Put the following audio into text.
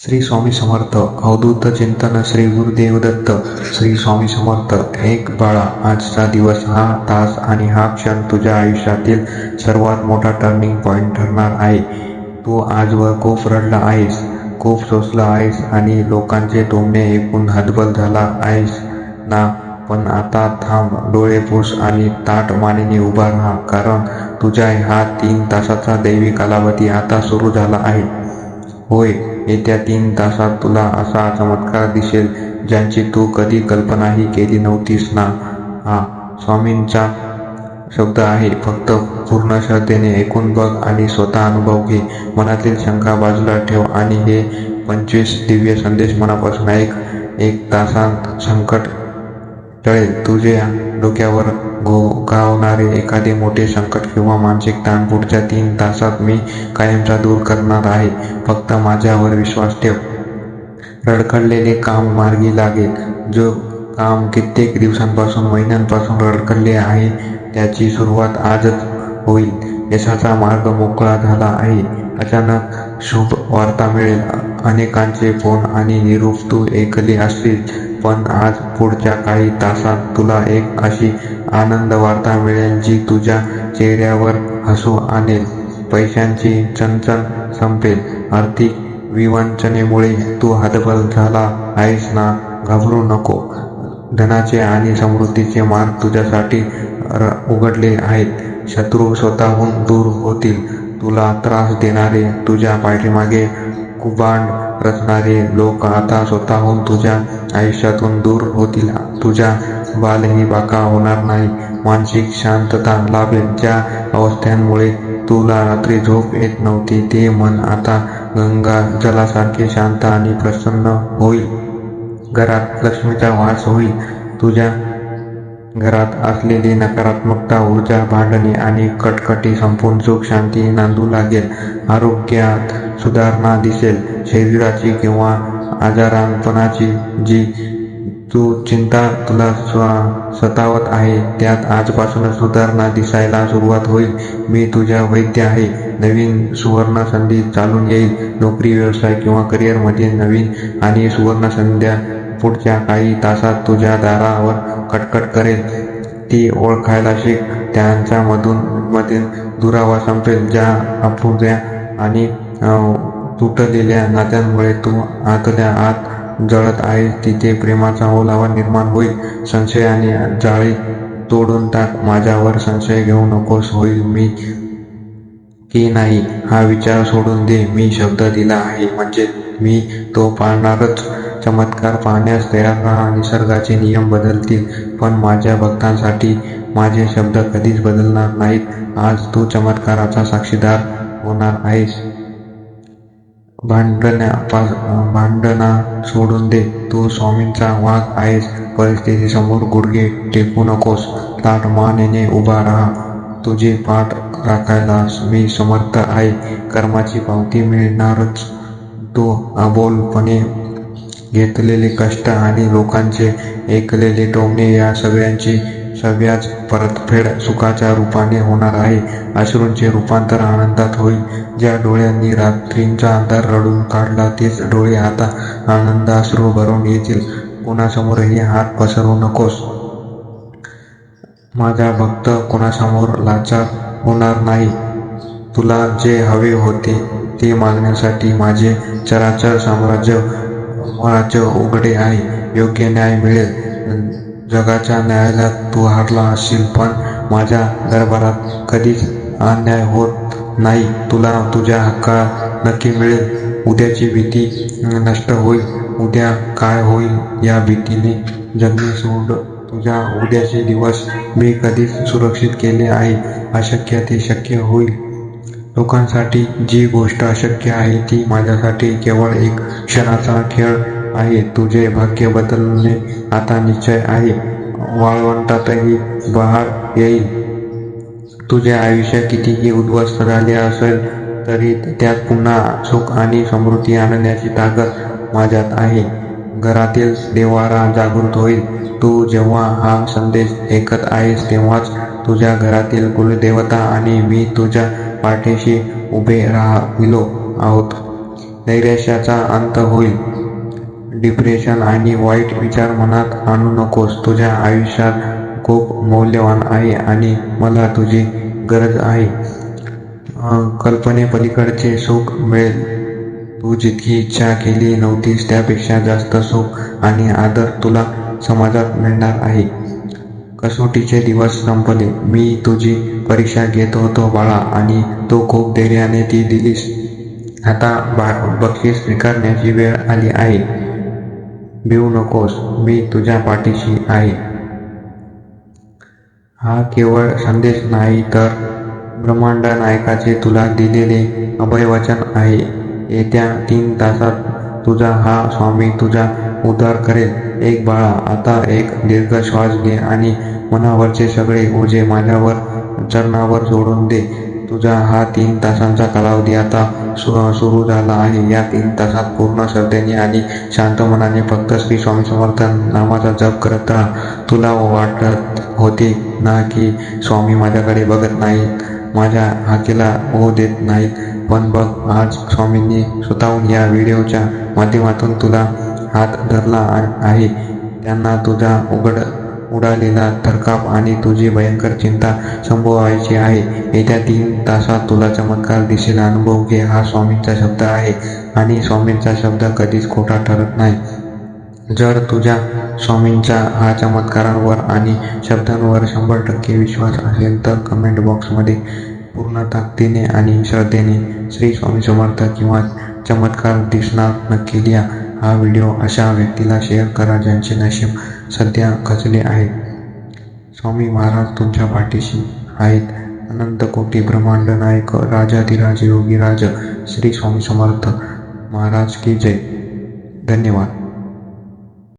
श्री स्वामी समर्थ. अवधूत चिंतन. श्री गुरुदेव दत्त. श्री स्वामी समर्थ. एक बाळा, आजचा दिवस, हा तास आणि हा क्षण तुझ्या आयुष्यातील सर्वात मोठा टर्निंग पॉइंट ठरणार आहे. तू आजवर खूप रडला आहेस, खूप सोसला आहेस आणि लोकांचे टोमणे ऐकून हतबल झाला आहेस ना. पण आता थांब, डोळे पुस आणि ताठ मानेने उभा राहा, कारण तुझ्या हा 3 तासाचा दैवी कालावधी आता सुरू झाला आहे. होय, येत्या 3 तासात तुला असा चमत्कार दिसेल ज्याची तू कधी कल्पनाही केली नव्हतीस ना. हा स्वामींचा शब्द आहे, फक्त पूर्ण श्रद्धेने ऐकून बघ आणि स्वतः अनुभव घे. मनातील शंका बाजूला ठेव आणि हे 25 दिव्य संदेश मनापासून ऐक. 1 तासात संकट टळेल. तुझ्या डोक्यावर घोंघावणारे एखादे मोठे संकट किंवा मानसिक ताण पुढच्या 3 तासात मी कायमचा दूर करणार आहे. फक्त माझ्यावर विश्वास ठेव. रडखडलेले काम मार्गी लागेल. जो काम कित्येक दिवसांपासून, महिन्यांपासून रडखडले आहे, त्याची सुरुवात आजच होईल. यशाचा मार्ग मोकळा झाला आहे. अचानक शुभ वार्ता मिळेल. अनेकांचे फोन आणि निरोप तू ऐकले असतील, पण आज पुढच्या काही तासात तुला एक अशी आनंद वार्ता मिळेल जी तुझ्या चेहऱ्यावर हसू आणेल. पैशांची चणचण संपेल. आर्थिक विवंचनेमुळे तू हतबल झाला आहेस ना, घाबरू नको. धनाचे आणि समृद्धीचे मार्ग तुझ्यासाठी उघडले आहेत. शत्रू स्वतःहून दूर होतील. तुला त्रास देणारे, तुझ्या पाठीमागे कुभांड रचणारे लोक आता स्वतःहून तुझ्या आयुष्यातून दूर होतील. तुझा बालही बाका होणार नाही. मानसिक शांतता लाभेल. ज्या अवस्थांमुळे तुला रात्री झोप येत नव्हती, ते मन आता गंगा जलासारखे शांत आणि प्रसन्न होईल. घरात लक्ष्मीचा वास होईल. तुझ्या घरात असलेली नकारात्मकता, ऊर्जा, भांडणे आणि कटकटी संपून सुख शांती नांदू लागेल. आरोग्यात सुधारणा दिसेल. शरीराची किंवा आजारांपणाची जी चिंता तुला सतावत आहे, त्यात आजपासूनच सुधारणा दिसायला सुरुवात होईल. मी तुझ्या वैद्य आहे. नवीन सुवर्ण संधी चालून येईल. नोकरी, व्यवसाय किंवा करिअरमध्ये नवीन आणि सुवर्ण संध्या पुढच्या काही तासात तुझ्या दारावर खटखट करेल. ती ओळखायला शिक. त्यांच्यामधील दुरावा संपेल. ज्या अपुऱ्या आणि तुटलेल्या नात्यांमुळे तू आतल्या आत जळत आहेस, तिथे प्रेमाचा ओलावा निर्माण होईल. संशय आणि जाळी तोडून टाक. माझ्यावर संशय घेऊ नकोस. होईल मी की नाही हा विचार सोडून दे. मी शब्द दिला आहे म्हणजे मी तो पाळणारच. चमत्कार पाहण्यास तयार राहा. निसर्गाचे नियम बदलतील, पण माझ्या भक्तांसाठी माझे शब्द कधीच बदलणार नाहीत. आज तू चमत्काराचा साक्षीदार होणार आहेस. भांडणा सोडून दे. तू स्वामींचा वाघ आहेस. परिस्थितीसमोर गुडघे टेकू नकोस. ताठ मानेने उभा राहा. तुझे पाठ राखायला मी समर्थ आहे. कर्माची पावती मिळणारच. तू अबोलपणे घेतलेले कष्ट आणि लोकांचे ऐकलेले टोमणे, या सगळ्यांची सव्याज परतफेड सुखाच्या रूपाने होणार आहे. अश्रूंचे रूपांतर आनंदात होईल. ज्या डोळ्यांनी रात्रींचा अंधार रडून काढला, तेच डोळे आता आनंदाश्रू भरून येतील. कोणासमोरही हात पसरवू नकोस. माझा भक्त कोणासमोर लाचार होणार नाही. तुला जे हवे होते ते मागण्यासाठी माझे चराचर राज्य उघडे आहे. योग्य न्याय मिळेल. जगाच्या न्यायालयात तू हारला असशील, पण माझ्या दरबारात कधीच अन्याय होत नाही. तुला तुझ्या हक्का नक्की मिळेल. उद्याची भीती नष्ट होईल. उद्या काय होईल या भीतीने जगणे सोड. तुझ्या उद्याचे दिवस मी कधीच सुरक्षित केले आहे. अशक्य ते शक्य होईल. लोकांसाठी जी गोष्ट अशक्य आहे, ती माझ्यासाठी केवळ एक क्षणाचा खेळ आहे. तुझे भाग्य बदलणे आता निश्चय आहे. वाळवंटातही बहार येईल. तुझे आयुष्य कितीही उद्ध्वस्त झाले असेल तरी त्यात पुन्हा सुख आणि समृद्धी आणण्याची ताकद माझ्यात आहे. घरातील देवारा जागृत होईल. तू जेव्हा हा संदेश ऐकत आहेस, तेव्हाच तुझ्या घरातील कुलदेवता आणि मी तुझ्या पाठीशी उभे राहिलो आहोत. नैराश्याचा अंत होईल. डिप्रेशन आणि वाईट विचार मनात आणू नकोस. तुझ्या आयुष्यात खूप मौल्यवान आहे आणि मला तुझी गरज आहे. कल्पनेपलीकडचे सुख मिळेल. तू जितकी इच्छा केली नव्हतीस त्यापेक्षा जास्त सुख आणि आदर तुला समाजात मिळणार आहे. कसोटीचे दिवस संपले. मी तुझी परीक्षा घेत होतो बाळा आणि तू खूप धैर्याने ती दिलीस. आता बक्षीस स्वीकारण्याची वेळ आली आहे. भिवू नकोस. मी तुझ्या पाठीशी आहे. हा केवळ संदेश नाही तर ब्रह्मांड नायकाचे तुला दिलेले अभयवचन आहे. येत्या 3 तासात तुझा हा स्वामी तुझा उद्धार करेल. एक बाळा, आता एक दीर्घ श्वास घे आणि मनावरचे सगळे ओझे माझ्यावर चरणावर सोडून दे. तुझा हा 3 तासांचा कालावधी आता सुरू झाला आहे. या 3 तासात पूर्ण श्रद्धेने आणि शांत मनाने फक्त श्री स्वामी समर्थ नामाचा जप करत राहा. तुला वाटत होते ना की स्वामी माझ्याकडे बघत नाहीत, माझ्या हाकेला ओ देत नाहीत, पण बघ, आज स्वामींनी स्वतःहून या व्हिडिओच्या माध्यमातून तुला हात धरला आहे. त्यांना तुझा उडालेला थरकाप आणि तुझी भयंकर चिंता संपवायची आहे. येत्या 3 तासात तुला चमत्कार दिसेल. अनुभव घे. हा स्वामींचा शब्द आहे आणि स्वामींचा शब्द कधीच खोटा ठरत नाही. जर तुझ्या स्वामींचा हा चमत्कारांवर आणि शब्दांवर 100% विश्वास असेल तर कमेंट बॉक्समध्ये पूर्ण ताकदीने आणि श्रद्धेने श्री स्वामी समर्थ किंवा चमत्कार दिसणार नक्की लिहा. हा व्हिडिओ अशा व्यक्तीला शेअर करा ज्यांचे नशीब सध्या खचले आहे. स्वामी महाराज तुमच्या पाठीशी आहेत. अनंत कोटी ब्रह्मांड नायक राजाधिराज योगीराज श्री स्वामी समर्थ महाराज की जय. धन्यवाद.